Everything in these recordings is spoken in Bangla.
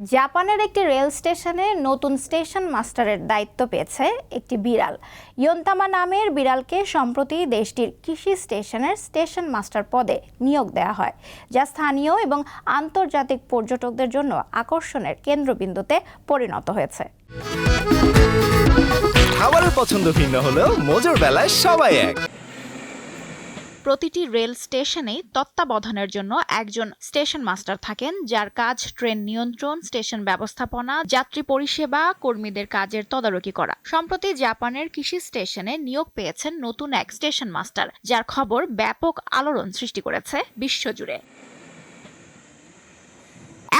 জাপানের একটি রেল স্টেশনে নতুন স্টেশন মাস্টারের দায়িত্ব পেয়েছে একটি বিড়াল। ইয়োনতামা নামের বিড়ালকে সম্প্রতি দেশটির কৃষি স্টেশনের স্টেশন মাস্টার পদে নিয়োগ দেওয়া হয়, যা স্থানীয় এবং আন্তর্জাতিক পর্যটকদের জন্য আকর্ষণের কেন্দ্রবিন্দুতে পরিণত হয়েছে। খাবারের পছন্দ ভিন্ন হলেও মজার বেলায় সবাই এক। প্রতিটি রেল স্টেশনেই তত্ত্বাবধানের জন্য একজন স্টেশন মাস্টার থাকেন, যার কাজ ট্রেন নিয়ন্ত্রণ, স্টেশন ব্যবস্থাপনা, যাত্রী পরিষেবা কর্মীদের কাজের তদারকি করা। সম্প্রতি জাপানের কৃষি স্টেশনে নিয়োগ পেয়েছেন নতুন এক স্টেশন মাস্টার, যার খবর ব্যাপক আলোড়ন সৃষ্টি করেছে বিশ্বজুড়ে।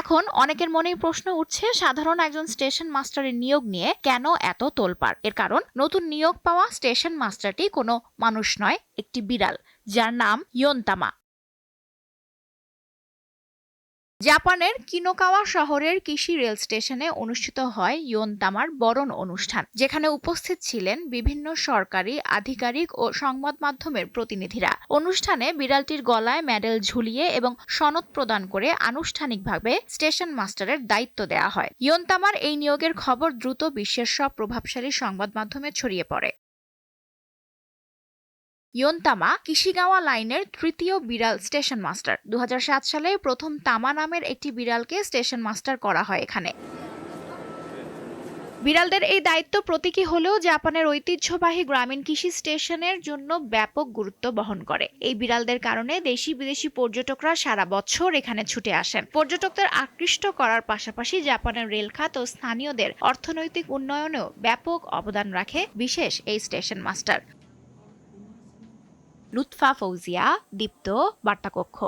এখন অনেকের মনেই প্রশ্ন উঠছে, সাধারণ একজন স্টেশন মাস্টারের নিয়োগ নিয়ে কেন এত তোলপাড়? এর কারণ, নতুন নিয়োগ পাওয়া স্টেশন মাস্টারটি কোনো মানুষ নয়, একটি বিড়াল, যার নাম ইয়োনতামা। জাপানের কিনোকাওয়া শহরের কৃষি রেল স্টেশনে অনুষ্ঠিত হয় ইয়োনতামার বরণ অনুষ্ঠান, যেখানে উপস্থিত ছিলেন বিভিন্ন সরকারি আধিকারিক ও সংবাদ মাধ্যমের প্রতিনিধিরা। অনুষ্ঠানে বিড়ালটির গলায় মেডেল ঝুলিয়ে এবং সনদ প্রদান করে আনুষ্ঠানিকভাবে স্টেশন মাস্টারের দায়িত্ব দেওয়া হয়। ইয়োনতামার এই নিয়োগের খবর দ্রুত বিশ্বের সব প্রভাবশালী সংবাদ মাধ্যমে ছড়িয়ে পড়ে। ইয়োনতামা কিশিগাওয়া লাইনের তৃতীয় বিড়াল স্টেশন মাস্টার। 2007 সালে প্রথম তামা নামের একটি বিড়ালকে স্টেশন মাস্টার করা হয় এখানে। বিড়ালদের এই দায়িত্ব প্রতীকী হলেও জাপানের ঐতিহ্যবাহী গ্রামীণ কৃষি স্টেশনের জন্য ব্যাপক গুরুত্ব বহন করে। এই বিড়ালদের কারণে দেশি বিদেশি পর্যটকরা সারা বছর এখানে ছুটে আসেন। পর্যটকদের আকৃষ্ট করার পাশাপাশি জাপানের রেলখাত ও স্থানীয়দের অর্থনৈতিক উন্নয়নেও ব্যাপক অবদান রাখে বিশেষ এই স্টেশন মাস্টার। লুৎফা ফৌজিয়া, দীপ্ত, বার্তাকক্ষ।